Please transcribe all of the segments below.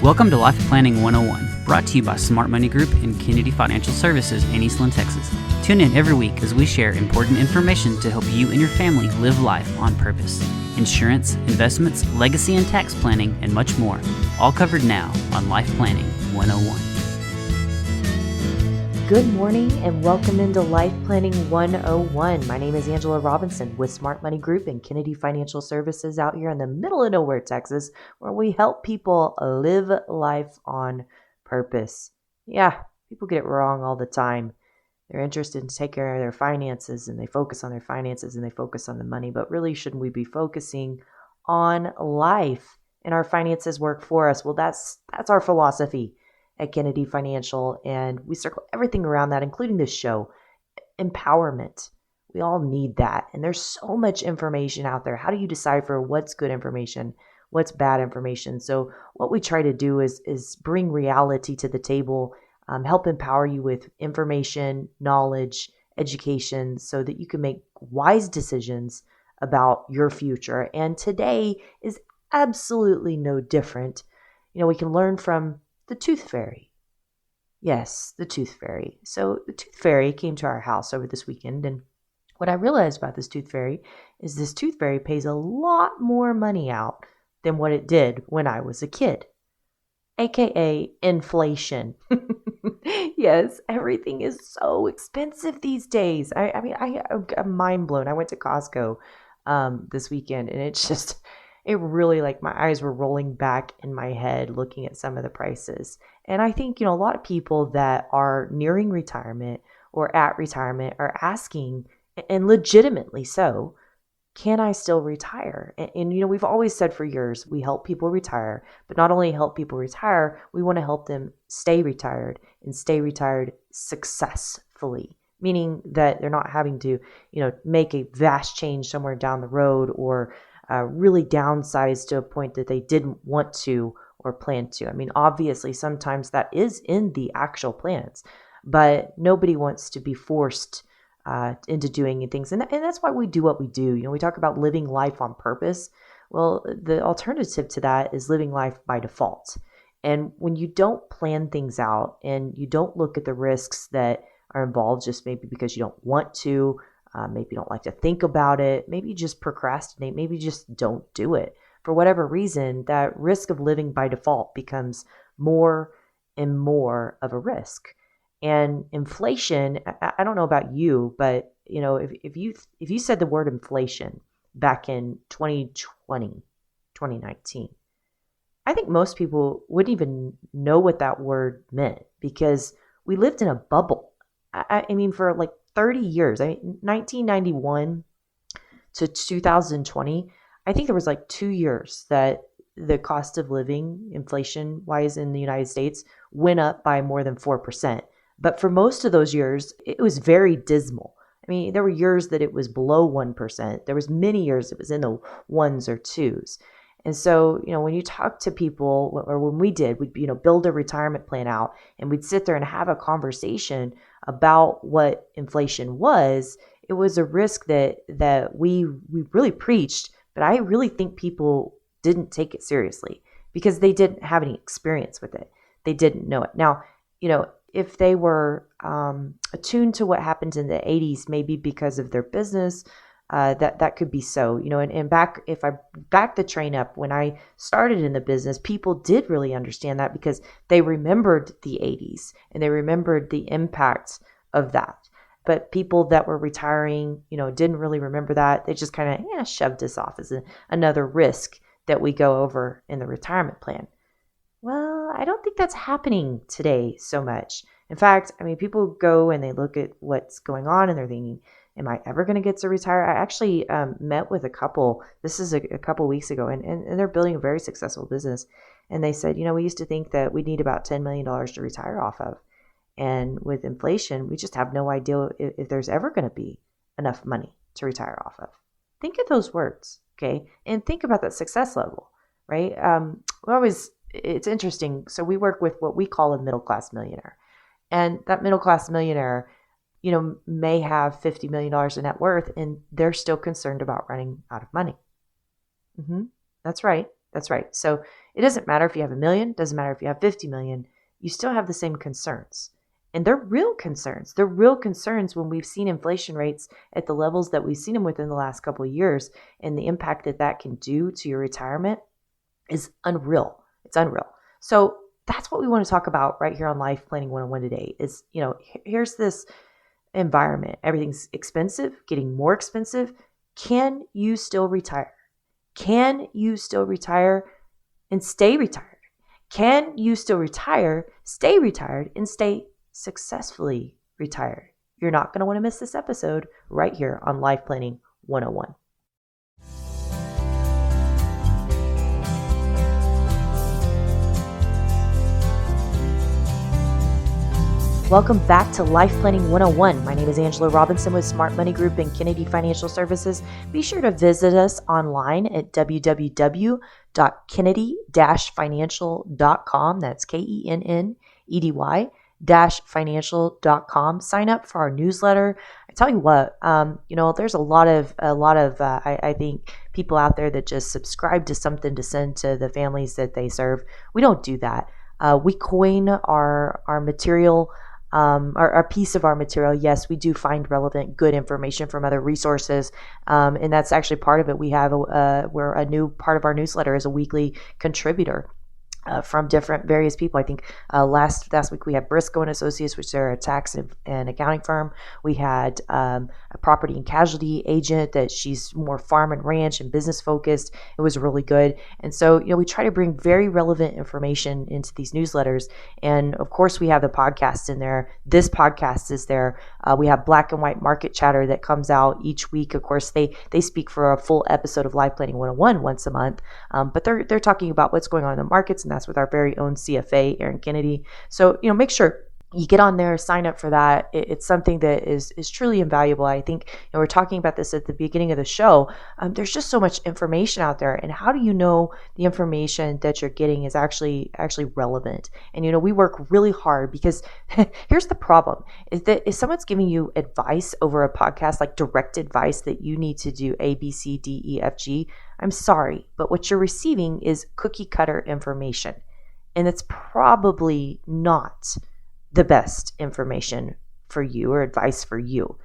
Welcome to Life Planning 101, brought to you by Smart Money Group and Kennedy Financial Services in Eastland, Texas. Tune in every week as we share important information to help you and your family live life on purpose. Insurance, investments, legacy and tax planning, and much more. All covered now on Life Planning 101. Good morning and welcome into Life Planning 101. My name is Angela Robinson with Smart Money Group and Kennedy Financial Services out here in the middle of nowhere, Texas, where we help people live life on purpose. Yeah, people get it wrong all the time. They're interested in taking care of their finances and they focus on their finances and they focus on the money, but really shouldn't we be focusing on life and our finances work for us? Well, that's our philosophy at Kennedy Financial, and we circle everything around that, including this show, empowerment. We all need that, and there's so much information out there. How do you decipher what's good information, what's bad information? So what we try to do is bring reality to the table, help empower you with information, knowledge, education, so that you can make wise decisions about your future. And today is absolutely no different. You know, we can learn from the tooth fairy. Yes, the tooth fairy. So the tooth fairy came to our house over this weekend, and what I realized about this tooth fairy is this tooth fairy pays a lot more money out than what it did when I was a kid, aka inflation. Yes, everything is so expensive these days. I'm mind blown. I went to Costco this weekend, and it really, like, my eyes were rolling back in my head looking at some of the prices. And I think, a lot of people that are nearing retirement or at retirement are asking, and legitimately so, can I still retire? And we've always said for years, we help people retire, but not only help people retire, we want to help them stay retired and stay retired successfully. Meaning that they're not having to, make a vast change somewhere down the road or really downsize to a point that they didn't want to or plan to. I mean, obviously, sometimes that is in the actual plans, but nobody wants to be forced into doing things. And that's why we do what we do. We talk about living life on purpose. Well, the alternative to that is living life by default. And when you don't plan things out and you don't look at the risks that are involved, just maybe because you don't want to, maybe you don't like to think about it. Maybe you just procrastinate. Maybe you just don't do it. For whatever reason, that risk of living by default becomes more and more of a risk. And inflation, I don't know about you, but if you said the word inflation back in 2020, 2019, I think most people wouldn't even know what that word meant because we lived in a bubble. I mean, for like 30 years, 1991 to 2020, I think there was like 2 years that the cost of living, inflation-wise in the United States, went up by more than 4%. But for most of those years, it was very dismal. I mean, there were years that it was below 1%. There was many years it was in the ones or twos. And so, when you talk to people, or when we did, we'd, build a retirement plan out and we'd sit there and have a conversation about what inflation was. It was a risk that we really preached, but I really think people didn't take it seriously because they didn't have any experience with it. They didn't know it. Now, if they were attuned to what happened in the 80s, maybe because of their business, that could be so, and if I back the train up, when I started in the business, people did really understand that because they remembered the 80s and they remembered the impact of that. But people that were retiring, didn't really remember that. They just kind of shoved this off as another risk that we go over in the retirement plan. Well, I don't think that's happening today so much. In fact, people go and they look at what's going on and they're thinking, am I ever going to get to retire? I actually met with a couple, this is a couple weeks ago, and they're building a very successful business. And they said, we used to think that we'd need about $10 million to retire off of. And with inflation, we just have no idea if there's ever going to be enough money to retire off of. Think of those words, okay? And think about that success level, right? It's interesting. So we work with what we call a middle-class millionaire. And that middle-class millionaire, may have $50 million in net worth, and they're still concerned about running out of money. That's right. So It doesn't matter if you have a million, doesn't matter if you have 50 million, you still have the same concerns. And they're real concerns. They're real concerns when we've seen inflation rates at the levels that we've seen them within the last couple of years, and the impact that that can do to your retirement is unreal. It's unreal. So that's what we want to talk about right here on Life Planning 101 today is, here's this environment. Everything's expensive, getting more expensive. Can you still retire? Can you still retire and stay retired? Can you still retire, stay retired, and stay successfully retired? You're not going to want to miss this episode right here on Life Planning 101. Welcome back to Life Planning 101. My name is Angela Robinson with Smart Money Group and Kennedy Financial Services. Be sure to visit us online at www.kennedy-financial.com. That's KENNEDY-financial.com. Sign up for our newsletter. I tell you what, there's a lot of I think people out there that just subscribe to something to send to the families that they serve. We don't do that. We coin our material. Our piece of our material, yes, we do find relevant, good information from other resources, and that's actually part of it. We have where a new part of our newsletter is a weekly contributor from different various people. I think last week we had Briscoe and Associates, which are a tax and accounting firm. We had a property and casualty agent that she's more farm and ranch and business focused. It was really good. And so, we try to bring very relevant information into these newsletters. And of course, we have the podcast in there. This podcast is there. We have Black and White Market Chatter that comes out each week. Of course, they speak for a full episode of Life Planning 101 once a month, but they're talking about what's going on in the markets, and that's with our very own CFA, Aaron Kennedy. So, make sure you get on there, sign up for that. It's something that is truly invaluable. I think, we're talking about this at the beginning of the show. There's just so much information out there, and how do you know the information that you're getting is actually relevant? And we work really hard because here's the problem: is that if someone's giving you advice over a podcast, like direct advice that you need to do A, B, C, D, E, F, G, I'm sorry, but what you're receiving is cookie cutter information, and it's probably not the best information for you or advice for you.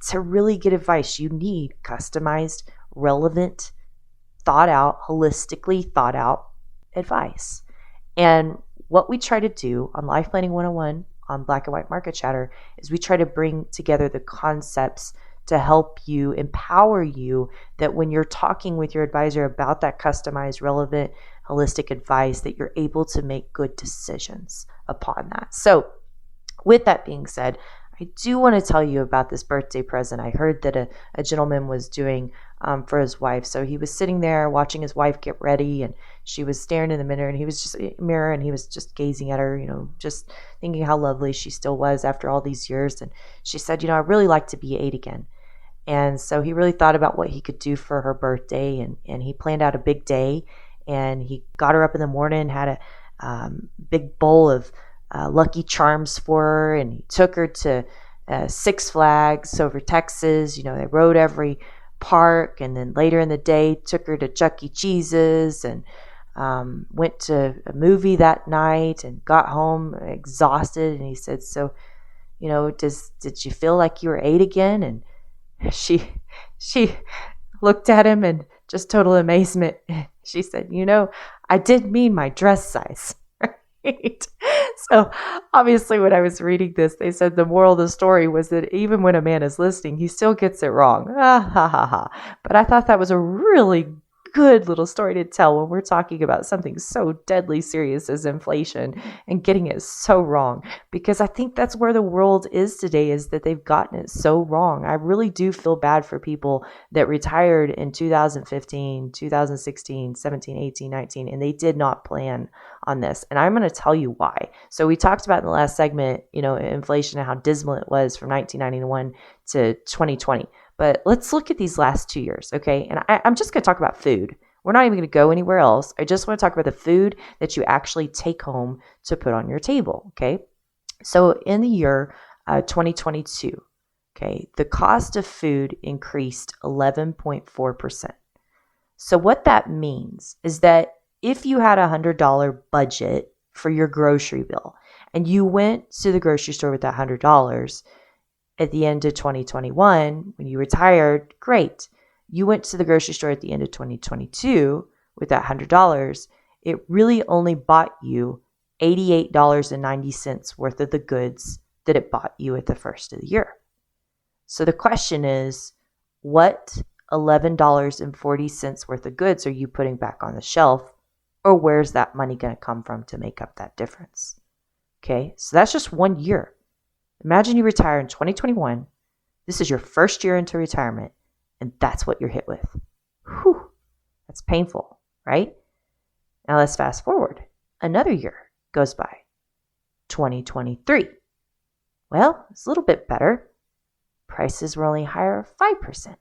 To really get advice, you need customized, relevant, thought out, holistically thought out advice. And what we try to do on Life Planning 101 on Black and White Market Chatter is we try to bring together the concepts to help you, empower you, that when you're talking with your advisor about that customized, relevant, holistic advice, that you're able to make good decisions upon that. So with that being said, I do want to tell you about this birthday present. I heard that a gentleman was doing for his wife. So he was sitting there watching his wife get ready, and she was staring in the mirror, and he was just gazing at her, just thinking how lovely she still was after all these years. And she said, I'd really like to be 8 again. And so he really thought about what he could do for her birthday, and he planned out a big day, and he got her up in the morning, had a big bowl of Lucky Charms for her, and he took her to Six Flags over Texas. They rode every park, and then later in the day took her to Chuck E. Cheese's, and went to a movie that night, and got home exhausted. And he said, so, did you feel like you were 8 again? And she looked at him in just total amazement. She said, I did mean my dress size. Right? So obviously when I was reading this, they said the moral of the story was that even when a man is listening, he still gets it wrong. Ah, ha, ha, ha. But I thought that was a really good little story to tell when we're talking about something so deadly serious as inflation and getting it so wrong, because I think that's where the world is today, is that they've gotten it so wrong. I really do feel bad for people that retired in 2015, 2016, 17, 18, 19, and they did not plan on this. And I'm going to tell you why. So we talked about in the last segment, inflation and how dismal it was from 1991 to 2020. But let's look at these last 2 years, okay? And I'm just going to talk about food. We're not even going to go anywhere else. I just want to talk about the food that you actually take home to put on your table, okay? So in the year 2022, okay, the cost of food increased 11.4%. So what that means is that if you had $100 budget for your grocery bill and you went to the grocery store with that $100 at the end of 2021, when you retired, great. You went to the grocery store at the end of 2022 with that $100, it really only bought you $88.90 worth of the goods that it bought you at the first of the year. So the question is, what $11.40 worth of goods are you putting back on the shelf, or where's that money going to come from to make up that difference? Okay, so that's just 1 year. Imagine you retire in 2021. This is your first year into retirement, and that's what you're hit with. Whew, that's painful, right? Now let's fast forward. Another year goes by. 2023. Well, it's a little bit better. Prices were only higher 5%.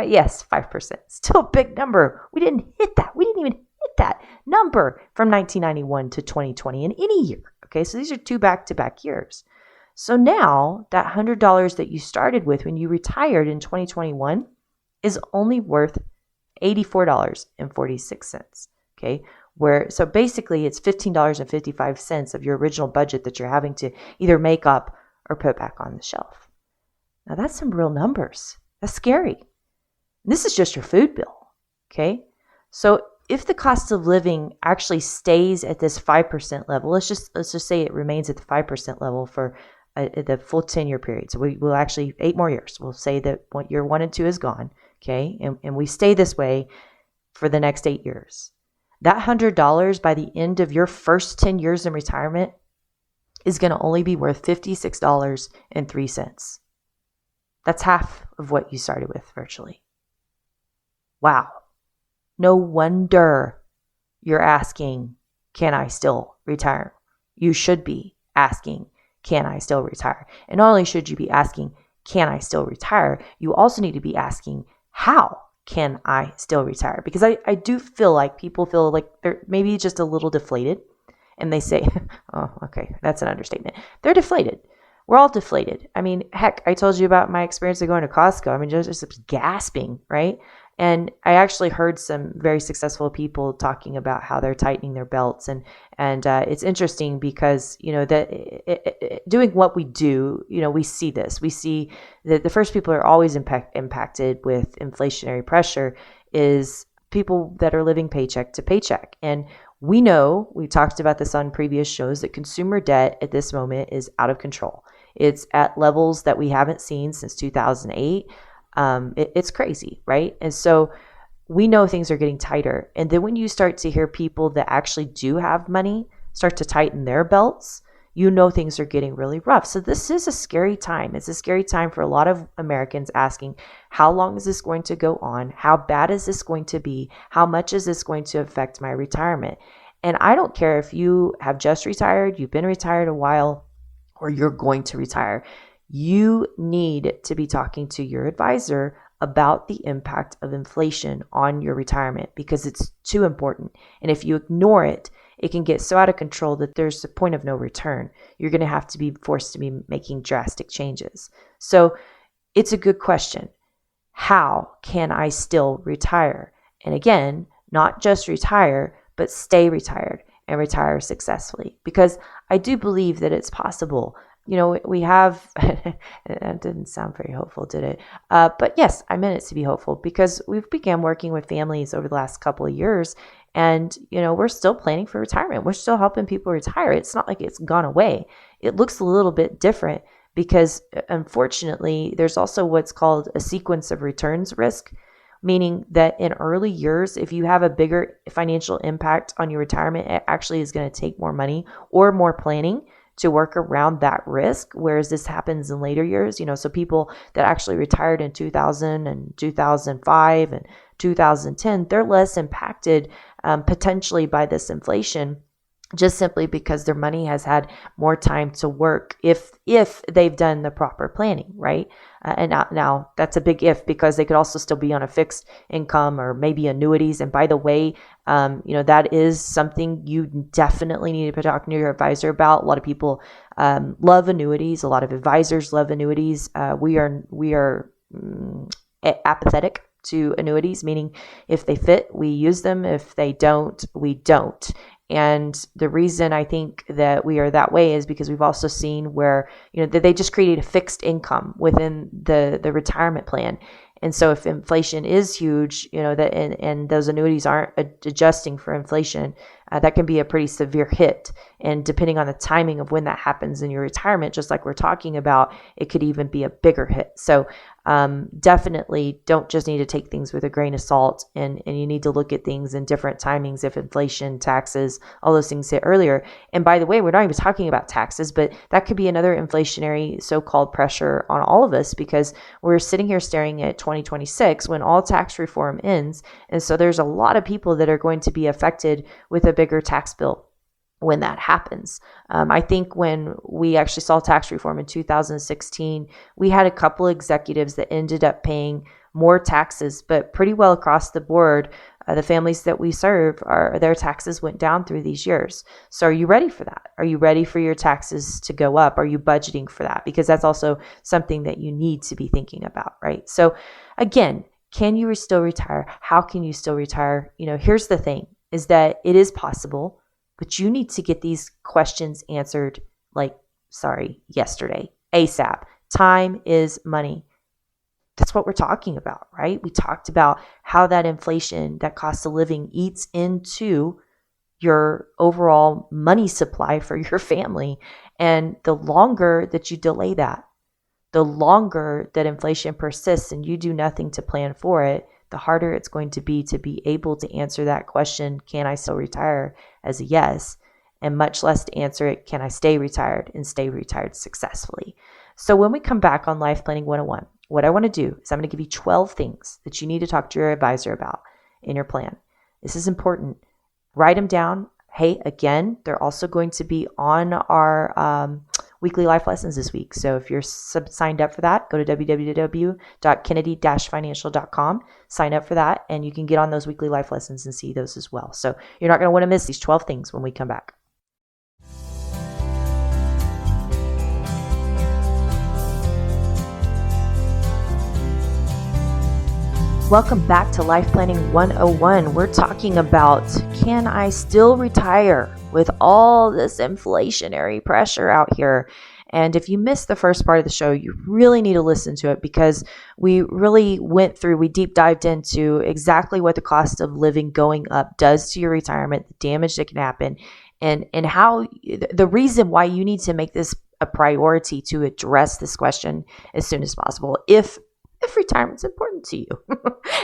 Yes, 5%. Still a big number. We didn't hit that. We didn't even hit that number from 1991 to 2020 in any year. Okay, so these are 2 back-to-back years. So now that $100 that you started with when you retired in 2021 is only worth $84.46. Okay, so basically it's $15.55 of your original budget that you're having to either make up or put back on the shelf. Now that's some real numbers. That's scary. This is just your food bill. Okay, so if the cost of living actually stays at this 5% level, let's just say it remains at the 5% level for the full 10-year period. So we will actually 8 more years. We'll say that year 1 and 2 is gone. Okay, and we stay this way for the next 8 years. That $100 by the end of your first 10 years in retirement is going to only be worth $56.03. That's half of what you started with virtually. Wow. No wonder you're asking, can I still retire? You should be asking, can I still retire? And not only should you be asking, can I still retire? You also need to be asking, how can I still retire? Because I do feel like people feel like they're maybe just a little deflated. And they say, oh, okay, that's an understatement. They're deflated. We're all deflated. I mean, heck, I told you about my experience of going to Costco. I mean, just gasping, right? And I actually heard some very successful people talking about how they're tightening their belts. And it's interesting because, doing what we do, we see this. We see that the first people are always impacted with inflationary pressure is people that are living paycheck to paycheck. And we know, we talked about this on previous shows, that consumer debt at this moment is out of control. It's at levels that we haven't seen since 2008. It's crazy, right? And so we know things are getting tighter. And then when you start to hear people that actually do have money start to tighten their belts, things are getting really rough. So this is a scary time. It's a scary time for a lot of Americans asking, how long is this going to go on? How bad is this going to be? How much is this going to affect my retirement? And I don't care if you have just retired, you've been retired a while, or you're going to retire. You need to be talking to your advisor about the impact of inflation on your retirement because it's too important. And if you ignore it, it can get so out of control that there's a point of no return. You're going to have to be forced to be making drastic changes. So it's a good question. How can I still retire? And again, not just retire, but stay retired and retire successfully. Because I do believe that it's possible. We have, that didn't sound very hopeful, did it? But yes, I meant it to be hopeful because we've began working with families over the last couple of years and, we're still planning for retirement. We're still helping people retire. It's not like it's gone away. It looks a little bit different because unfortunately, there's also what's called a sequence of returns risk, meaning that in early years, if you have a bigger financial impact on your retirement, it actually is going to take more money or more planning to work around that risk, whereas this happens in later years. So people that actually retired in 2000 and 2005 and 2010, they're less impacted potentially by this inflation, just simply because their money has had more time to work if they've done the proper planning, right? And now that's a big if, because they could also still be on a fixed income or maybe annuities. And by the way, that is something you definitely need to be talking to your advisor about. A lot of people love annuities. A lot of advisors love annuities. We are apathetic to annuities, meaning if they fit, we use them. If they don't, we don't. And the reason I think that we are that way is because we've also seen where, that they just created a fixed income within the retirement plan. And so if inflation is huge, that and those annuities aren't adjusting for inflation, that can be a pretty severe hit. And depending on the timing of when that happens in your retirement, just like we're talking about, it could even be a bigger hit. So definitely don't just need to take things with a grain of salt, and you need to look at things in different timings if inflation, taxes, all those things hit earlier. And by the way, we're not even talking about taxes, but that could be another inflationary so-called pressure on all of us, because we're sitting here staring at 2026 when all tax reform ends. And so there's a lot of people that are going to be affected with a bigger tax bill when that happens. I think when we actually saw tax reform in 2016, we had a couple executives that ended up paying more taxes, but pretty well across the board, the families that we serve, their taxes went down through these years. So are you ready for that? Are you ready for your taxes to go up? Are you budgeting for that? Because that's also something that you need to be thinking about, right? So again, can you still retire? How can you still retire? Here's the thing, is that it is possible, but you need to get these questions answered yesterday, ASAP. Time is money. That's what we're talking about, right? We talked about how that inflation, that cost of living eats into your overall money supply for your family. And the longer that you delay that, the longer that inflation persists and you do nothing to plan for it, the harder it's going to be able to answer that question, can I still retire, as a yes, and much less to answer it, can I stay retired and stay retired successfully. So when we come back on Life Planning 101, what I want to do is I'm going to give you 12 things that you need to talk to your advisor about in your plan. This is important. Write them down. Hey, again, they're also going to be on our weekly life lessons this week. So if you're signed up for that, go to www.kennedy-financial.com, sign up for that, and you can get on those weekly life lessons and see those as well. So you're not going to want to miss these 12 things when we come back. Welcome back to Life Planning 101. We're talking about, can I still retire with all this inflationary pressure out here? And if you missed the first part of the show, you really need to listen to it, because we really we deep dived into exactly what the cost of living going up does to your retirement, the damage that can happen, and how the reason why you need to make this a priority to address this question as soon as possible. If retirement's important to you.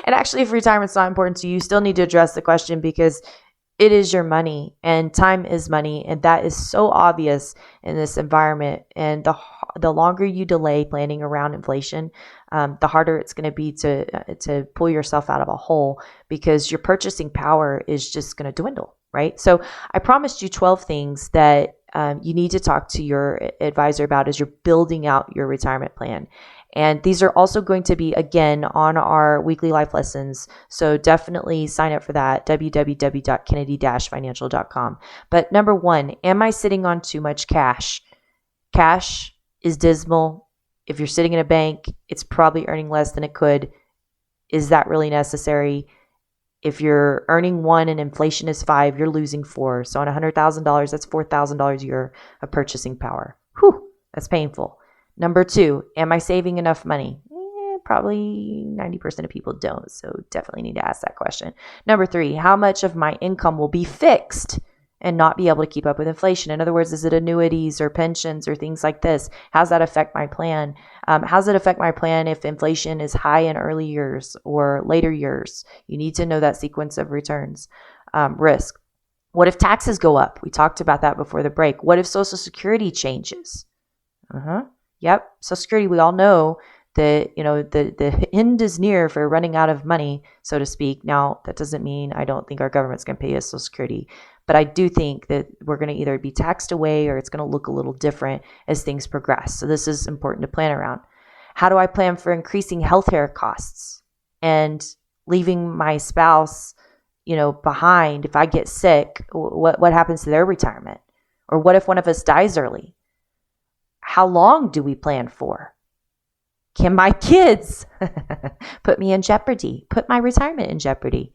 And actually, if retirement's not important to you, you still need to address the question, because it is your money and time is money. And that is so obvious in this environment. And the longer you delay planning around inflation, the harder it's going to be to pull yourself out of a hole, because your purchasing power is just going to dwindle, right? So I promised you 12 things that you need to talk to your advisor about as you're building out your retirement plan. And these are also going to be, again, on our weekly life lessons. So definitely sign up for that, www.kennedy-financial.com. But number one, am I sitting on too much cash? Cash is dismal. If you're sitting in a bank, it's probably earning less than it could. Is that really necessary? If you're earning 1 and inflation is 5, you're losing 4. So on $100,000, that's $4,000 a year of purchasing power. Whew, that's painful. Number 2, am I saving enough money? Probably 90% of people don't, so definitely need to ask that question. Number 3, how much of my income will be fixed and not be able to keep up with inflation? In other words, is it annuities or pensions or things like this? How's that affect my plan? How's it affect my plan if inflation is high in early years or later years? You need to know that sequence of returns. Risk. What if taxes go up? We talked about that before the break. What if Social Security changes? Yep. Social Security, we all know that, the end is near for running out of money, so to speak. Now, that doesn't mean I don't think our government's going to pay us Social Security, but I do think that we're going to either be taxed away or it's going to look a little different as things progress. So this is important to plan around. How do I plan for increasing healthcare costs and leaving my spouse, behind? If I get sick, what happens to their retirement? Or what if one of us dies early? How long do we plan for? Can my kids put me in jeopardy? Put my retirement in jeopardy?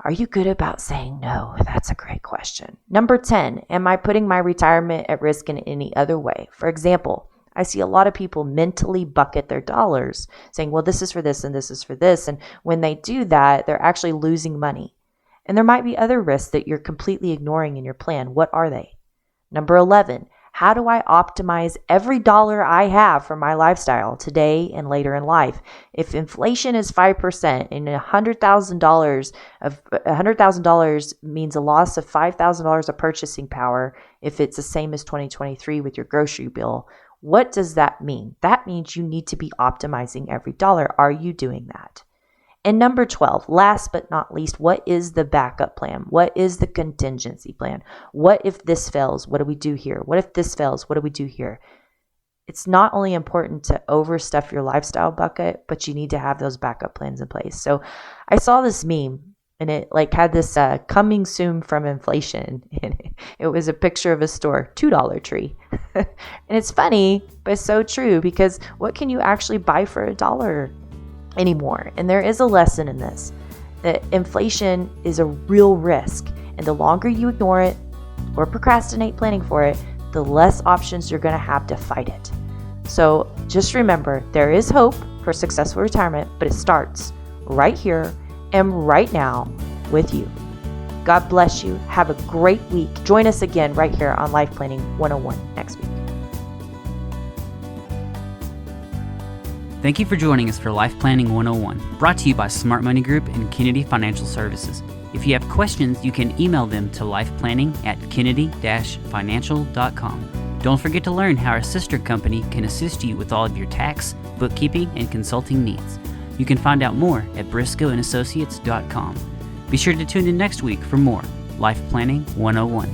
Are you good about saying no? That's a great question. Number 10, am I putting my retirement at risk in any other way? For example, I see a lot of people mentally bucket their dollars, saying, well, this is for this and this is for this. And when they do that, they're actually losing money. And there might be other risks that you're completely ignoring in your plan. What are they? Number 11, how do I optimize every dollar I have for my lifestyle today and later in life? If inflation is 5% and $100,000 means a loss of $5,000 of purchasing power, if it's the same as 2023 with your grocery bill, what does that mean? That means you need to be optimizing every dollar. Are you doing that? And number 12, last but not least, what is the backup plan? What is the contingency plan? What if this fails? What do we do here? What if this fails? What do we do here? It's not only important to overstuff your lifestyle bucket, but you need to have those backup plans in place. So I saw this meme and it had this coming soon from inflation. And it was a picture of a store, $2 tree. And it's funny, but so true, because what can you actually buy for $1 anymore? And there is a lesson in this, that inflation is a real risk. And the longer you ignore it or procrastinate planning for it, the less options you're going to have to fight it. So just remember, there is hope for successful retirement, but it starts right here and right now with you. God bless you. Have a great week. Join us again right here on Life Planning 101 next week. Thank you for joining us for Life Planning 101, brought to you by Smart Money Group and Kennedy Financial Services. If you have questions, you can email them to lifeplanning@kennedy-financial.com. Don't forget to learn how our sister company can assist you with all of your tax, bookkeeping, and consulting needs. You can find out more at briscoeandassociates.com. Be sure to tune in next week for more Life Planning 101.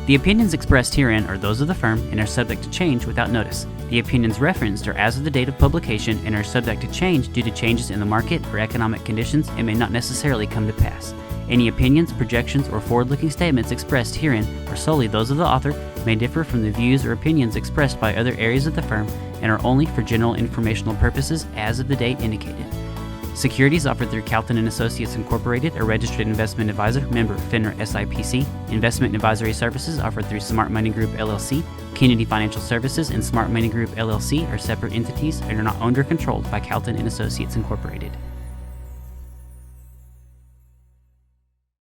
The opinions expressed herein are those of the firm and are subject to change without notice. The opinions referenced are as of the date of publication and are subject to change due to changes in the market or economic conditions and may not necessarily come to pass. Any opinions, projections, or forward-looking statements expressed herein are solely those of the author, may differ from the views or opinions expressed by other areas of the firm, and are only for general informational purposes as of the date indicated. Securities offered through Calton & Associates Incorporated, a registered investment advisor, member FINRA SIPC. Investment and advisory services offered through Smart Money Group LLC. Kennedy Financial Services and Smart Money Group LLC are separate entities and are not owned or controlled by Calton & Associates Incorporated.